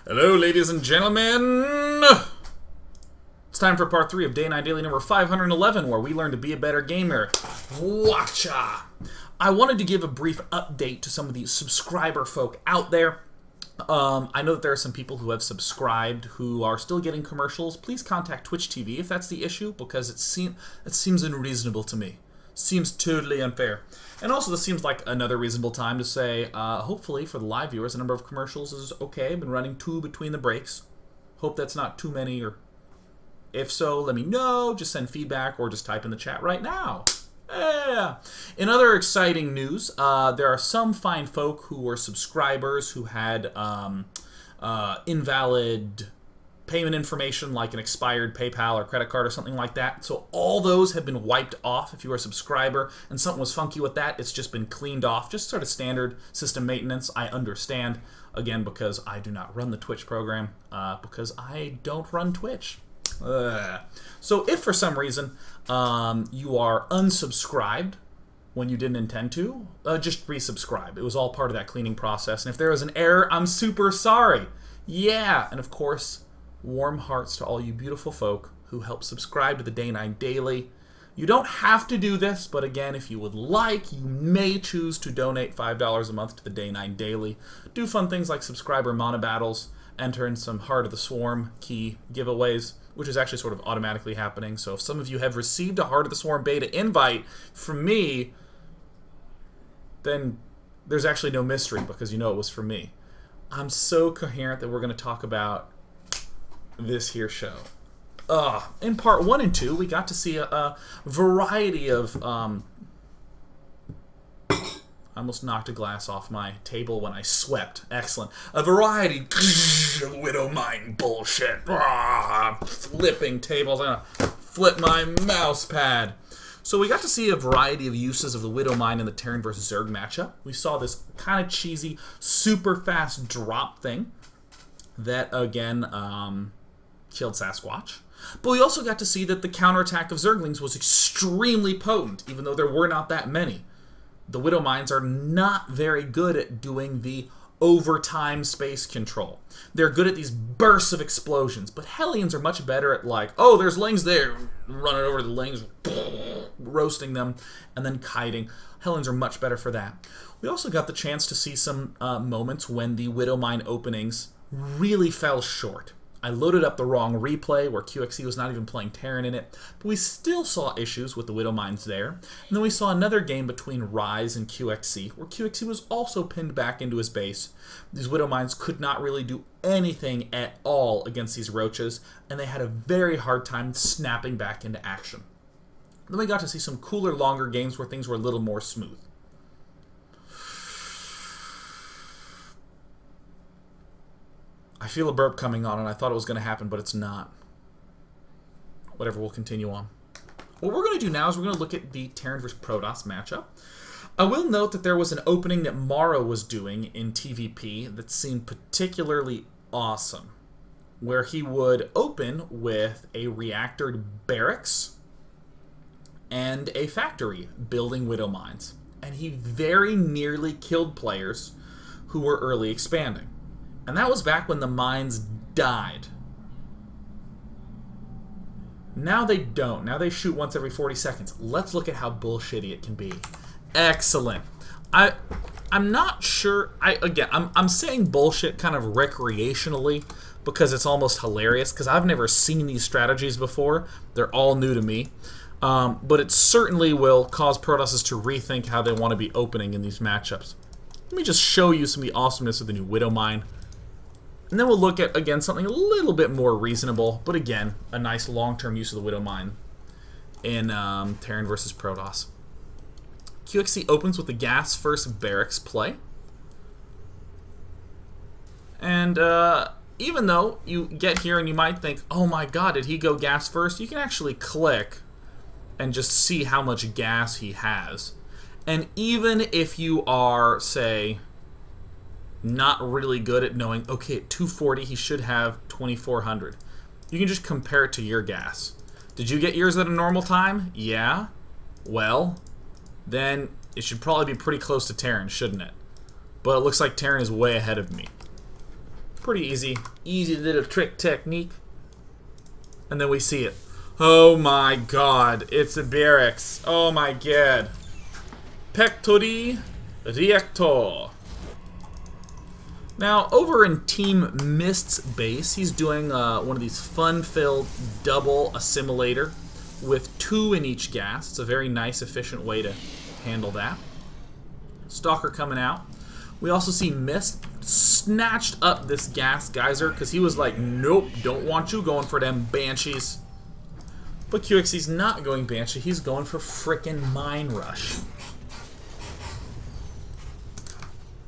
Hello, ladies and gentlemen! It's time for part 3 of Day 9 Daily number 511, where we learn to be a better gamer. Watcha! I wanted to give a brief update to some of the subscriber folk out there. I know that there are some people who have subscribed who are still getting commercials. Please contact Twitch TV if that's the issue, because it seems unreasonable to me. Seems totally unfair. And also, this seems like another reasonable time to say, hopefully for the live viewers, the number of commercials is okay. I've been running 2 between the breaks. Hope that's not too many, or if so, let me know. Just send feedback or just type in the chat right now. Yeah. In other exciting news, there are some fine folk who were subscribers who had invalid payment information, like an expired PayPal or credit card or something like that. So all those have been wiped off. If you were a subscriber and something was funky with that, it's just been cleaned off. Just sort of standard system maintenance. I understand, again, because I do not run the Twitch program, because I don't run Twitch. So if for some reason you are unsubscribed when you didn't intend to, just resubscribe. It was all part of that cleaning process. And if there was an error, I'm super sorry. Yeah, and of course, warm hearts to all you beautiful folk who help subscribe to the Day 9 Daily. You don't have to do this, but again, if you would like, you may choose to donate $5 a month to the Day 9 Daily. Do fun things like subscriber mono battles, enter in some Heart of the Swarm key giveaways, which is actually sort of automatically happening. So if some of you have received a Heart of the Swarm beta invite from me, then there's actually no mystery because you know it was from me. I'm so coherent that we're going to talk about this here show. In part 1 and 2, we got to see a variety of... I almost knocked a glass off my table when I swept. Excellent. A variety of Widow Mine bullshit. Flipping tables. I'm gonna flip my mouse pad. So we got to see a variety of uses of the Widow Mine in the Terran versus Zerg matchup. We saw this kind of cheesy, super fast drop thing that, again, killed Sasquatch. But we also got to see that the counterattack of Zerglings was extremely potent, even though there were not that many. The Widow Mines are not very good at doing the overtime space control. They're good at these bursts of explosions, but Hellions are much better at, like, oh, there's Lings there, running over the Lings, roasting them, and then kiting. Hellions are much better for that. We also got the chance to see some moments when the Widow Mine openings really fell short. I loaded up the wrong replay where QXC was not even playing Terran in it, but we still saw issues with the Widow Mines there. And then we saw another game between Rise and QXC, where QXC was also pinned back into his base. These Widow Mines could not really do anything at all against these roaches, and they had a very hard time snapping back into action. Then we got to see some cooler, longer games where things were a little more smooth. I feel a burp coming on, and I thought it was going to happen, but it's not. Whatever, we'll continue on. What we're going to do now is we're going to look at the Terran vs. Protoss matchup. I will note that there was an opening that Morrow was doing in TVP that seemed particularly awesome, where he would open with a reactored barracks and a factory building Widow Mines. And he very nearly killed players who were early expanding. And that was back when the mines died. Now they don't. Now they shoot once every 40 seconds. Let's look at how bullshitty it can be. Excellent. I'm not sure. I'm saying bullshit kind of recreationally because it's almost hilarious, because I've never seen these strategies before. They're all new to me. But it certainly will cause Protosses to rethink how they want to be opening in these matchups. Let me just show you some of the awesomeness of the new Widow Mine. And then we'll look at, again, something a little bit more reasonable, but again, a nice long-term use of the Widow Mine in Terran versus Protoss. QXC opens with the gas first barracks play. And even though you get here and you might think, oh my god, did he go gas first? You can actually click and just see how much gas he has. And even if you are, say, not really good at knowing, okay, at 240 he should have 2400. You can just compare it to your gas. Did you get yours at a normal time? Yeah. Well, then it should probably be pretty close to Terran, shouldn't it? But it looks like Terran is way ahead of me. Pretty easy. Easy little trick technique. And then we see it. Oh my god. It's a barracks. Oh my god. Pectori Reactor. Now, over in Team Mist's base, he's doing one of these fun-filled double assimilator with 2 in each gas. It's a very nice, efficient way to handle that. Stalker coming out. We also see Mist snatched up this gas geyser because he was like, nope, don't want you going for them Banshees. But QXC's not going Banshee, he's going for frickin' Mine Rush.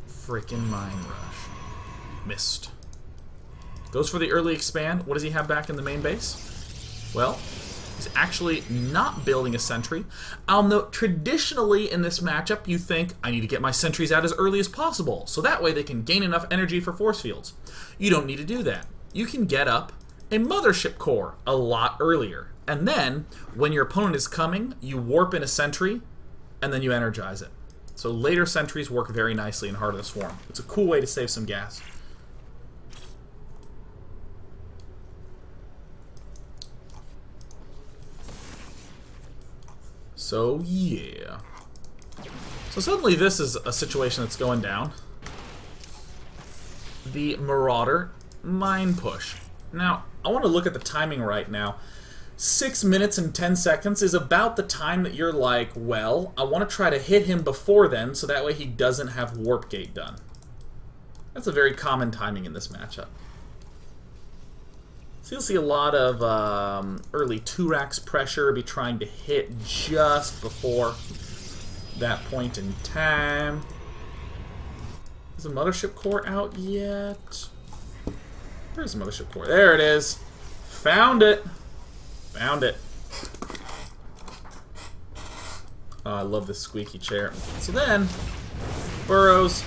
Frickin' Mine Rush. Missed. Goes for the early expand. What does he have back in the main base? Well, he's actually not building a sentry. I'll note, traditionally in this matchup, you think, I need to get my sentries out as early as possible, so that way they can gain enough energy for force fields. You don't need to do that. You can get up a mothership core a lot earlier. And then, when your opponent is coming, you warp in a sentry, and then you energize it. So later sentries work very nicely in Heart of the Swarm. It's a cool way to save some gas. So, yeah. So suddenly this is a situation that's going down. The Marauder Mine Push. Now, I want to look at the timing right now. 6 minutes and 10 seconds is about the time that you're like, well, I want to try to hit him before then, so that way he doesn't have Warp Gate done. That's a very common timing in this matchup. So you'll see a lot of early 2-racks pressure, be trying to hit just before that point in time. Is the Mothership Core out yet? Where's the Mothership Core? There it is. Found it. Found it. Oh, I love this squeaky chair. So then, Burrows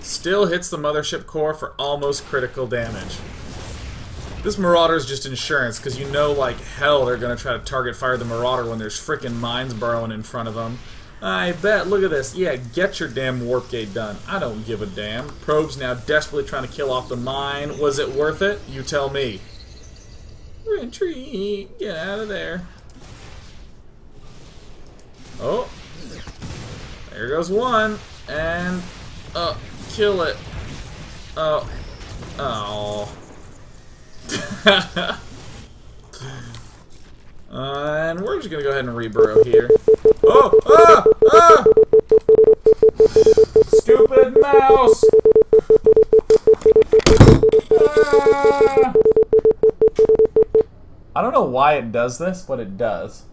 still hits the Mothership Core for almost critical damage. This Marauder is just insurance, because you know like hell they're going to try to target fire the Marauder when there's frickin' mines burrowing in front of them. I bet. Look at this. Yeah, get your damn Warp Gate done. I don't give a damn. Probe's now desperately trying to kill off the mine. Was it worth it? You tell me. Retreat. Get out of there. Oh. There goes one. And... kill it. Oh. Oh. And we're just gonna go ahead and reburrow here. Oh! Ah! Ah! Stupid mouse! Ah! I don't know why it does this, but it does.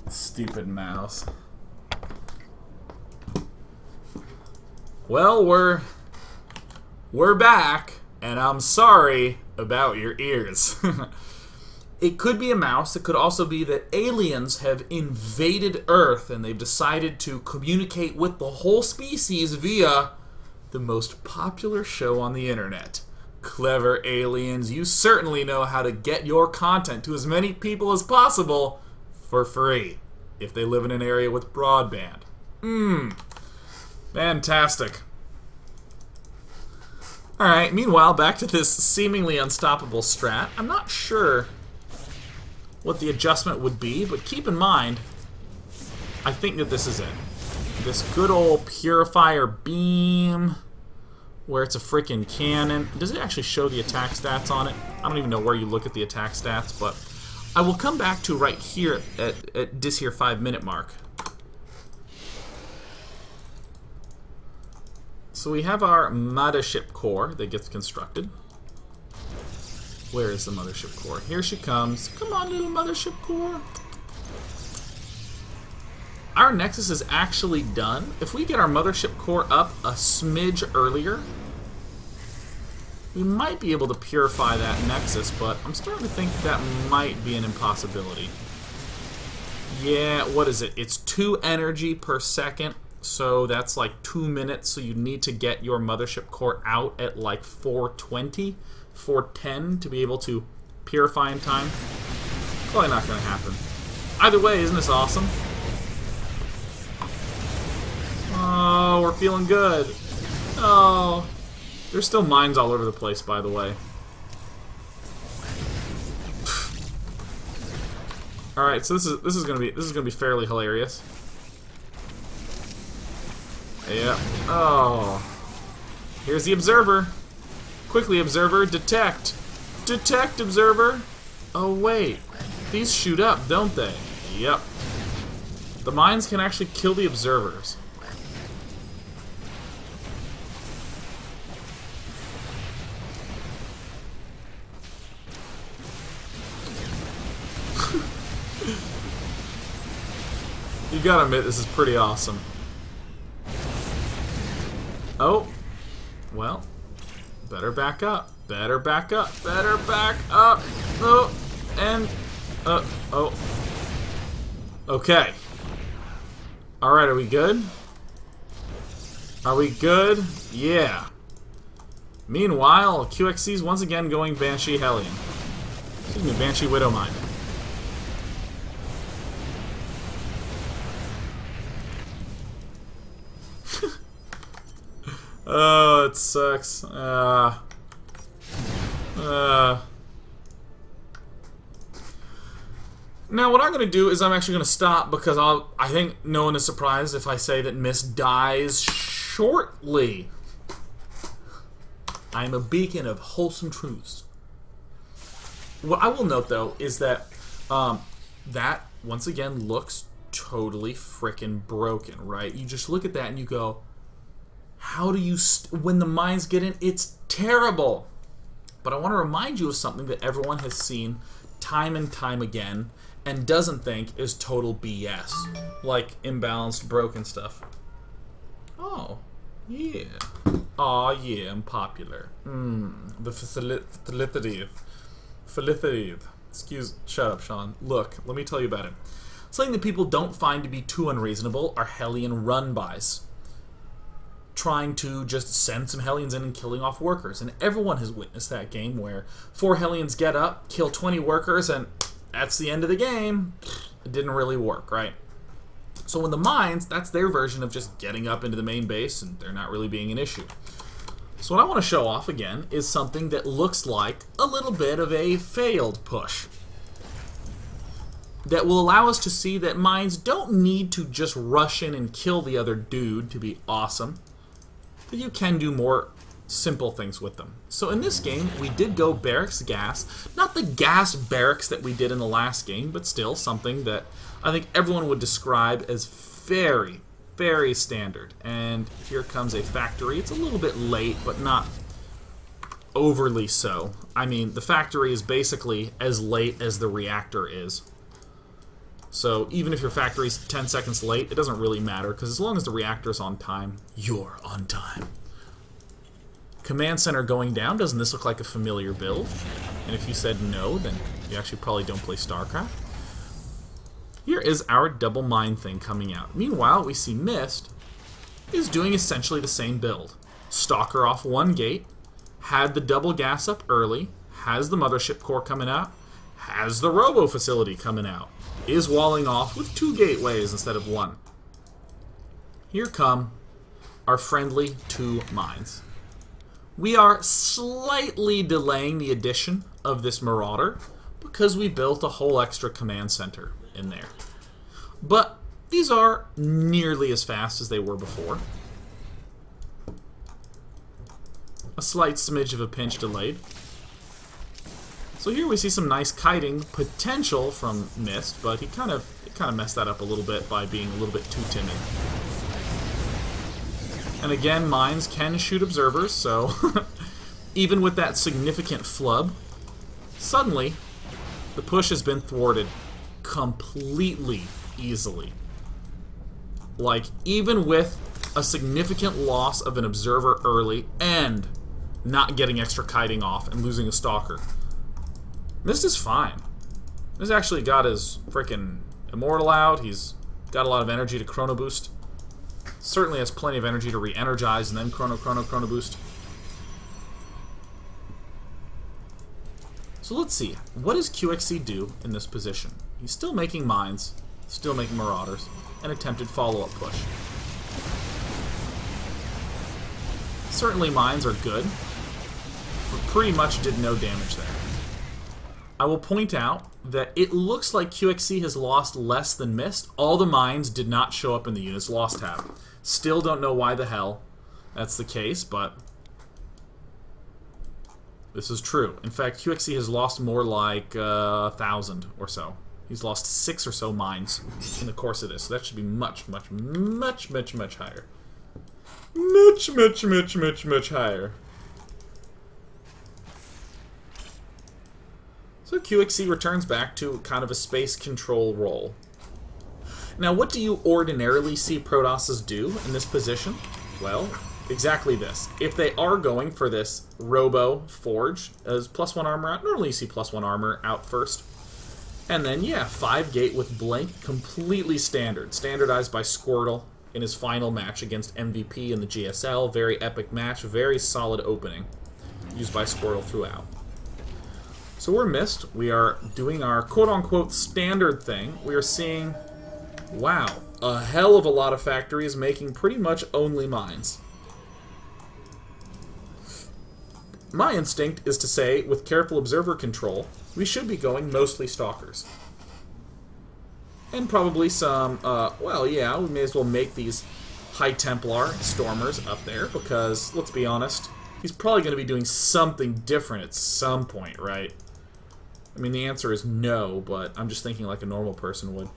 Stupid mouse. Well, we're back, and I'm sorry about your ears. It could be a mouse. It could also be that aliens have invaded Earth and they've decided to communicate with the whole species via the most popular show on the internet. Clever aliens, you certainly know how to get your content to as many people as possible for free if they live in an area with broadband. Fantastic. Alright, meanwhile, back to this seemingly unstoppable strat. I'm not sure what the adjustment would be, but keep in mind, I think that this is it. This good old Purifier Beam, where it's a freaking cannon. Does it actually show the attack stats on it? I don't even know where you look at the attack stats, but I will come back to right here at this here 5-minute mark. So we have our Mothership Core that gets constructed. Where is the Mothership Core? Here she comes. Come on, little Mothership Core. Our Nexus is actually done. If we get our Mothership Core up a smidge earlier, we might be able to purify that Nexus, but I'm starting to think that might be an impossibility. Yeah, what is it? It's 2 energy per second. So that's like 2 minutes, so you need to get your Mothership Core out at like 4:20, 4:10 to be able to purify in time. Probably not going to happen. Either way, isn't this awesome? Oh, we're feeling good. Oh, there's still mines all over the place, by the way. All right, so this is gonna be fairly hilarious. Yeah. Oh, here's the observer. Quickly, observer, detect. Detect, observer. Oh wait, these shoot up, don't they? Yep. The mines can actually kill the observers. You gotta admit, this is pretty awesome. Oh, well, better back up. Better back up. Better back up. Oh, and oh. Okay. All right, are we good? Are we good? Yeah. Meanwhile, QXC's once again going Banshee Hellion. Excuse me, Banshee Widowmine. Oh, it sucks. Now, what I'm going to do is I'm actually going to stop because I think no one is surprised if I say that Mist dies shortly. I am a beacon of wholesome truths. What I will note, though, is that that, once again, looks totally frickin' broken, right? You just look at that and you go, how do you... when the mines get in, it's terrible. But I want to remind you of something that everyone has seen time and time again and doesn't think is total BS. Like imbalanced, broken stuff. Oh, yeah. Aw, yeah, I'm popular. The felicity. Shut up, Sean. Look, let me tell you about it. Something that people don't find to be too unreasonable are Hellion run-bys. Trying to just send some Hellions in and killing off workers. And everyone has witnessed that game where 4 Hellions get up, kill 20 workers, and that's the end of the game. It didn't really work, right? So in the mines, that's their version of just getting up into the main base and there not really being an issue. So what I want to show off again is something that looks like a little bit of a failed push. That will allow us to see that mines don't need to just rush in and kill the other dude to be awesome. But you can do more simple things with them. So in this game, we did go barracks gas. Not the gas barracks that we did in the last game, but still something that I think everyone would describe as very, very standard. And here comes a factory. It's a little bit late, but not overly so. I mean, the factory is basically as late as the reactor is. So even if your factory's 10 seconds late, it doesn't really matter, because as long as the reactor's on time, you're on time. Command center going down. Doesn't this look like a familiar build? And if you said no, then you actually probably don't play StarCraft. Here is our double mine thing coming out. Meanwhile, we see Mist is doing essentially the same build. Stalker off one gate, had the double gas up early, has the mothership core coming out, has the robo facility coming out. Is walling off with 2 gateways instead of 1. Here come our friendly 2 mines. We are slightly delaying the addition of this Marauder because we built a whole extra command center in there. But these are nearly as fast as they were before. A slight smidge of a pinch delayed. So here we see some nice kiting potential from Mist, but he kind of messed that up a little bit by being a little bit too timid. And again, mines can shoot observers, so even with that significant flub, suddenly the push has been thwarted completely easily. Like, even with a significant loss of an observer early and not getting extra kiting off and losing a stalker, Mist is fine. This actually got his frickin' Immortal out. He's got a lot of energy to Chrono Boost. Certainly has plenty of energy to re-energize and then Chrono Boost. So let's see. What does QXC do in this position? He's still making mines, still making Marauders, an attempted follow-up push. Certainly mines are good, but pretty much did no damage there. I will point out that it looks like QXC has lost less than missed. All the mines did not show up in the units lost tab. Still don't know why the hell that's the case, but this is true. In fact, QXC has lost more like 1,000 or so. He's lost 6 or so mines in the course of this, so that should be much, much, much, much, much higher. Much, much, much, much, much higher. So QXC returns back to kind of a space control role. Now, what do you ordinarily see Protosses do in this position? Well, exactly this. If they are going for this Robo Forge as +1 armor out, normally you see +1 armor out first. And then, yeah, 5 gate with Blink, completely standard. Standardized by Squirtle in his final match against MVP in the GSL. Very epic match, very solid opening. Used by Squirtle throughout. So we're missed. We are doing our quote-unquote standard thing. We are seeing, wow, a hell of a lot of factories making pretty much only mines. My instinct is to say, with careful observer control, we should be going mostly stalkers. And probably some, well, yeah, we may as well make these High Templar Stormers up there, because, let's be honest, he's probably going to be doing something different at some point, right? I mean, the answer is no, but I'm just thinking like a normal person would.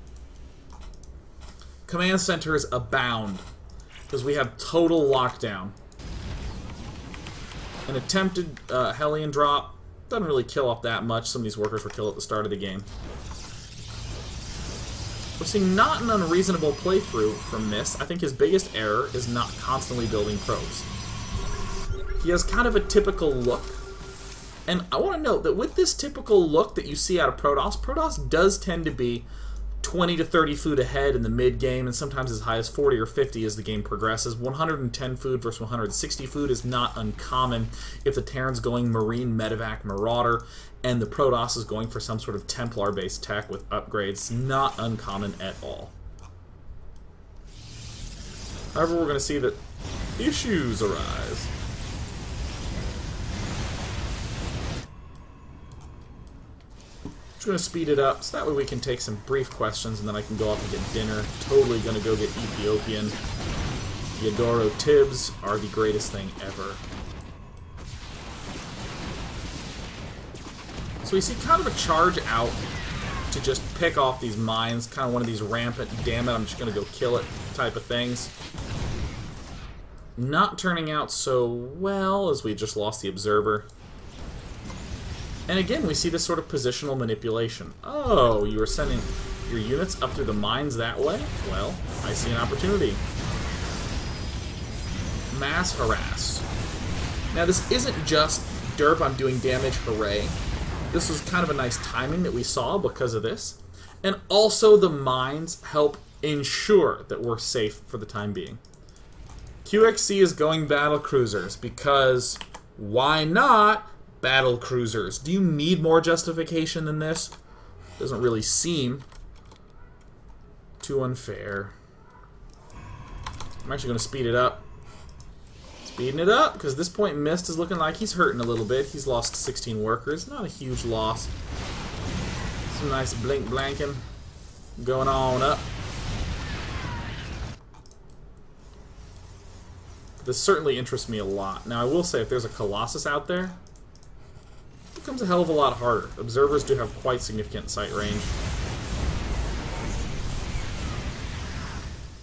Command centers abound, because we have total lockdown. An attempted Hellion drop doesn't really kill off that much. Some of these workers were killed at the start of the game. We're seeing not an unreasonable playthrough from this. I think his biggest error is not constantly building probes. He has kind of a typical look. And I want to note that with this typical look that you see out of Protoss, Protoss does tend to be 20 to 30 food ahead in the mid-game, and sometimes as high as 40 or 50 as the game progresses. 110 food versus 160 food is not uncommon if the Terran's going Marine, Medevac, Marauder, and the Protoss is going for some sort of Templar-based tech with upgrades. Not uncommon at all. However, we're going to see that issues arise. Going to speed it up so that way we can take some brief questions and then I can go off and get dinner. Totally going to go get Ethiopian. Yadoro Tibbs are the greatest thing ever. So we see kind of a charge out to just pick off these mines, kind of one of these rampant, damn it, I'm just going to go kill it type of things. Not turning out so well as we just lost the observer. And again, we see this sort of positional manipulation. Oh, you are sending your units up through the mines that way? Well, I see an opportunity. Mass harass. Now, this isn't just derp, I'm doing damage, hooray. This was kind of a nice timing that we saw because of this. And also the mines help ensure that we're safe for the time being. QXC is going battle cruisers because why not? Battle cruisers. Do you need more justification than this? Doesn't really seem too unfair. I'm actually going to speed it up. Speeding it up, because at this point Mist is looking like he's hurting a little bit. He's lost 16 workers. Not a huge loss. Some nice blink-blanking going on up. This certainly interests me a lot. Now, I will say, if there's a Colossus out there, it becomes a hell of a lot harder. Observers do have quite significant sight range.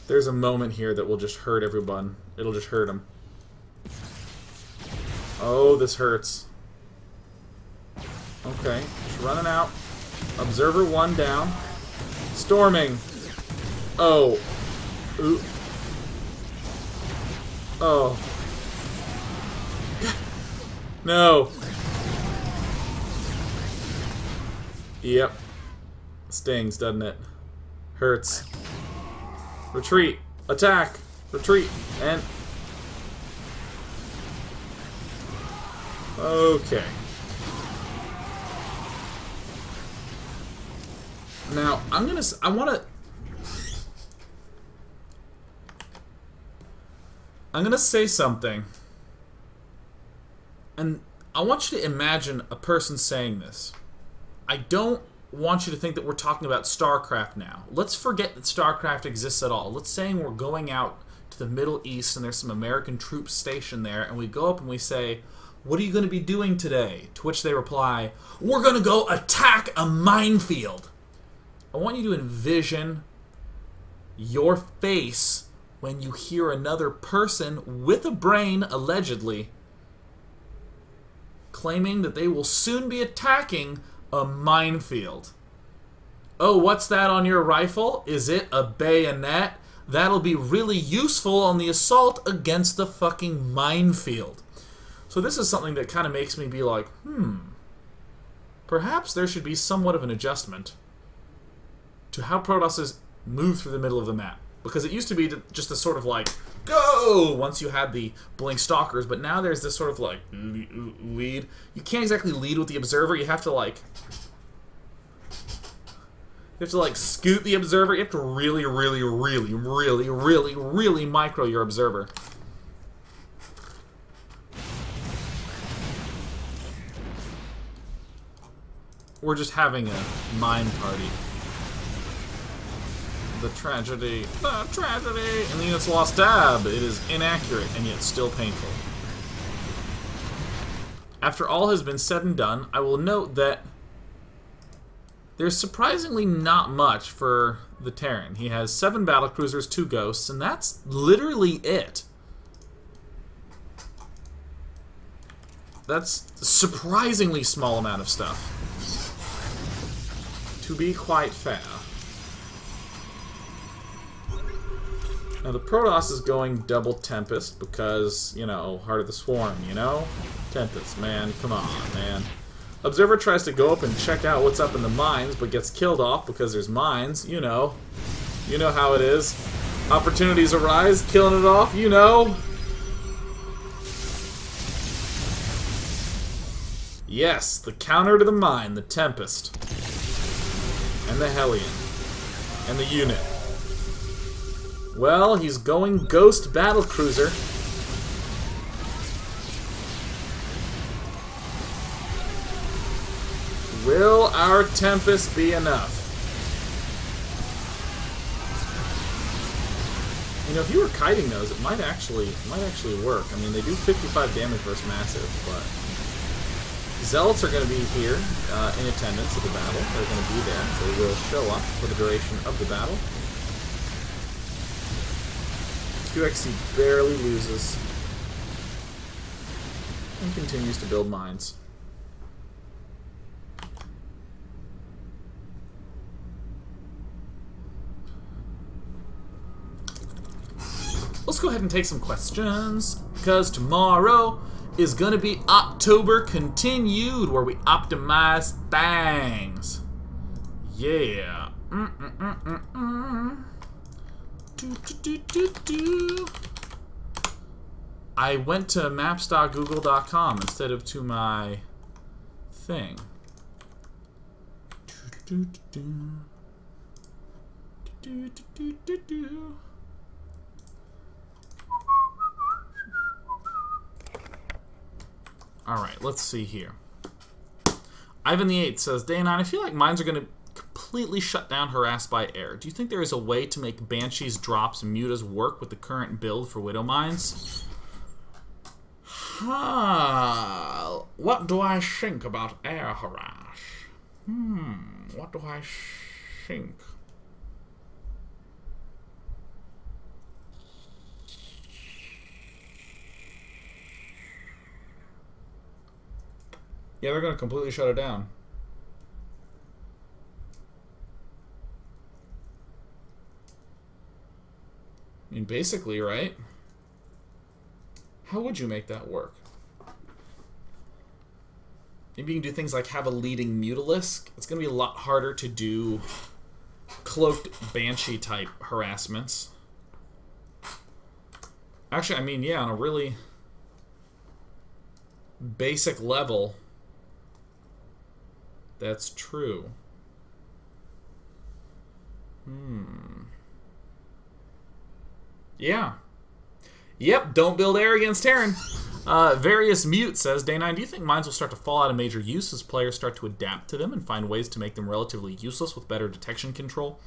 There's a moment here that will just hurt everyone. It'll just hurt them. Oh, this hurts. Okay, just running out. Observer 1 down. Storming. Oh. Ooh. Oh. No. Yep. Stings, doesn't it? Hurts. Retreat. Attack. Retreat. And... okay. Now, I'm gonna say something And I want you to imagine a person saying this. I don't want you to think that we're talking about StarCraft now. Let's forget that StarCraft exists at all. Let's say we're going out to the Middle East and there's some American troops stationed there, and we go up and we say, "What are you going to be doing today?" To which they reply, "We're going to go attack a minefield." I want you to envision your face when you hear another person with a brain, allegedly, claiming that they will soon be attacking a minefield. Oh, what's that on your rifle? Is it a bayonet? That'll be really useful on the assault against the fucking minefield. So this is something that kind of makes me be like, perhaps there should be somewhat of an adjustment to how Protosses move through the middle of the map. Because it used to be just a sort of like, go! Once you had the blink stalkers, but now there's this sort of like, lead. You can't exactly lead with the observer, you have to like... You have to like scoot the observer, you have to really, really, really, really, really, really micro your observer. We're just having a mine party. The tragedy, and the unit's lost tab. It is inaccurate and yet still painful. After all has been said and done, I will note that there's surprisingly not much for the Terran. He has 7 battlecruisers, 2 ghosts, and that's literally it. That's a surprisingly small amount of stuff, to be quite fair. Now the Protoss is going double Tempest because, you know, Heart of the Swarm, you know? Tempest, man, come on, man. Observer tries to go up and check out what's up in the mines, but gets killed off because there's mines, you know. You know how it is. Opportunities arise, killing it off, you know. Yes, the counter to the mine, the Tempest. And the Hellion. And the unit. Well, he's going Ghost Battlecruiser. Will our Tempest be enough? You know, if you were kiting those, it might actually work. I mean, they do 55 damage versus massive, but Zealots are going to be here in attendance at the battle. They're going to be there. They will show up for the duration of the battle. QXC barely loses and continues to build mines. Let's go ahead and take some questions, because tomorrow is going to be October Continued, where we optimize things. Yeah. I went to maps.google.com instead of to my thing. Alright, let's see here. Ivan the 8th says, Day 9, I feel like mines are going to completely shut down harassed by air. Do you think there is a way to make Banshees, Drops, and Mutas work with the current build for Widow Mines? What do I think about air harass? What do I think? Yeah, they're going to completely shut it down. I mean, basically, right? How would you make that work? Maybe you can do things like have a leading Mutalisk. It's going to be a lot harder to do cloaked Banshee type harassments. Actually, I mean, yeah, on a really basic level, that's true. Yeah. Yep, don't build air against Terran. Various Mute says, Day 9, do you think mines will start to fall out of major use as players start to adapt to them and find ways to make them relatively useless with better detection control?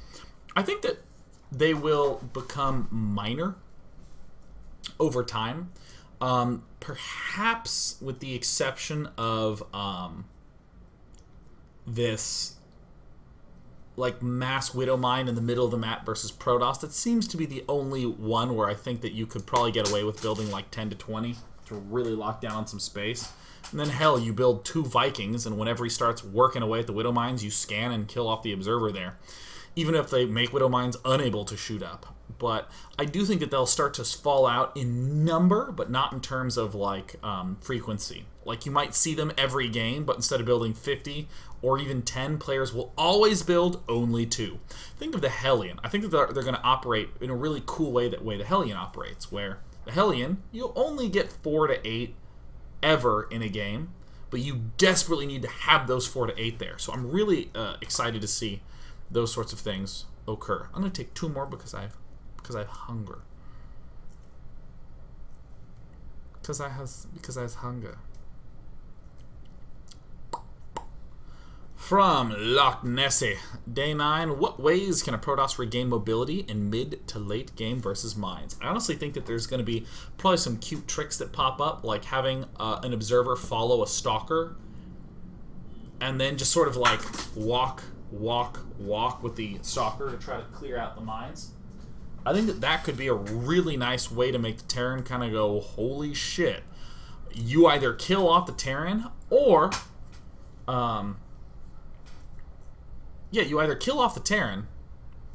I think that they will become minor over time. Perhaps with the exception of this like mass Widow Mine in the middle of the map versus Protoss. That seems to be the only one where I think that you could probably get away with building like 10 to 20 to really lock down some space. And then hell, you build 2 Vikings, and whenever he starts working away at the Widow Mines, you scan and kill off the Observer there. Even if they make Widow Mines unable to shoot up. But I do think that they'll start to fall out in number, but not in terms of like frequency. Like you might see them every game, but instead of building 50 or even 10, players will always build only 2. Think of the Hellion. I think that they're going to operate in a really cool way, that way the Hellion operates, where the Hellion, you'll only get 4 to 8 ever in a game, but you desperately need to have those 4 to 8 there. So I'm really excited to see those sorts of things occur. I'm going to take 2 more because I have hunger. Because I have hunger. From Loch Nessie, Day 9, what ways can a Protoss regain mobility in mid to late game versus mines? I honestly think that there's going to be probably some cute tricks that pop up, like having an Observer follow a Stalker and then just sort of like walk with the Stalker to try to clear out the mines. I think that that could be a really nice way to make the Terran kind of go, holy shit. You either kill off the Terran or... yeah, you either kill off the Terran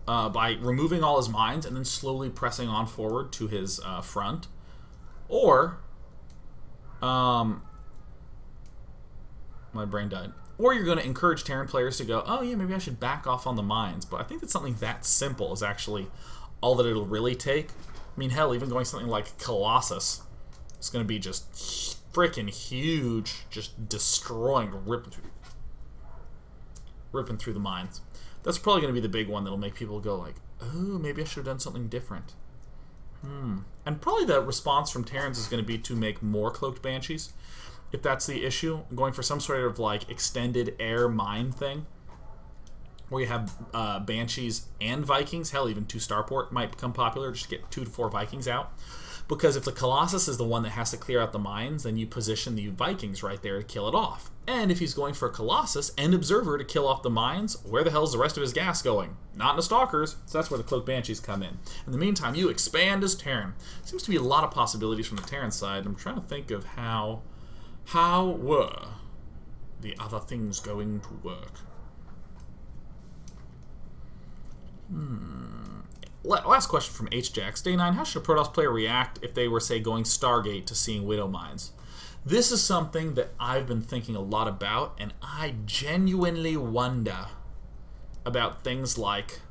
by removing all his mines and then slowly pressing on forward to his front, or my brain died. Or you're going to encourage Terran players to go, oh yeah, maybe I should back off on the mines. But I think that something that simple is actually all that it'll really take. I mean, hell, even going something like Colossus is going to be just freaking huge, just destroying, ripping through the mines. That's probably going to be the big one that'll make people go like, oh, maybe I should have done something different. And probably the response from Terrans is going to be to make more Cloaked Banshees. If that's the issue, going for some sort of like extended air mine thing, where you have Banshees and Vikings. Hell, even 2 Starport might become popular, just to get 2 to 4 Vikings out. Because if the Colossus is the one that has to clear out the mines, then you position the Vikings right there to kill it off. And if he's going for a Colossus and Observer to kill off the mines, where the hell is the rest of his gas going? Not in the Stalkers, so that's where the Cloaked Banshees come in. In the meantime, you expand as Terran. Seems to be a lot of possibilities from the Terran side. I'm trying to think of how were the other things going to work? Last question from HJax. Day 9, how should a Protoss player react if they were, say, going Stargate to seeing Widow Mines? This is something that I've been thinking a lot about, and I genuinely wonder about things like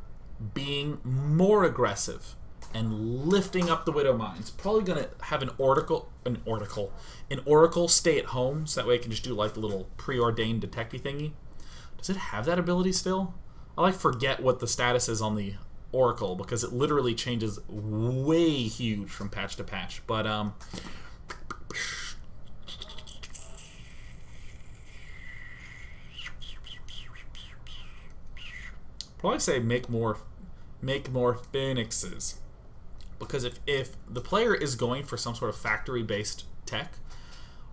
being more aggressive and lifting up the Widow Mines. Probably going to have an Oracle stay at home, so that way it can just do like the little preordained detecty thingy. Does it have that ability still? I like forget what the status is on the Oracle, because it literally changes way huge from patch to patch. But probably say make more Phoenixes, because if the player is going for some sort of factory-based tech,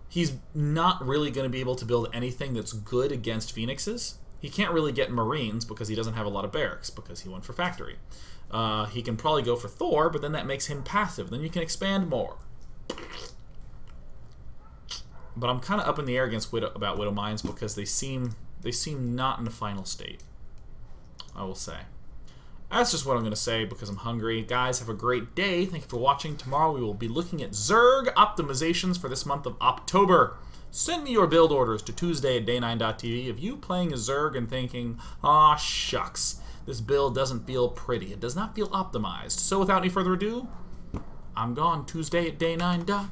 he's not really going to be able to build anything that's good against Phoenixes. He can't really get Marines because he doesn't have a lot of barracks, because he went for factory. He can probably go for Thor, but then that makes him passive. Then you can expand more. But I'm kind of up in the air against about Widow Mines, because they seem not in the final state, I will say. That's just what I'm going to say because I'm hungry. Guys, have a great day. Thank you for watching. Tomorrow we will be looking at Zerg optimizations for this month of October. Send me your build orders to Tuesday@day9.tv of you playing a Zerg and thinking, aw, shucks, this build doesn't feel pretty. It does not feel optimized. So without any further ado, I'm gone. Tuesday@day9.tv.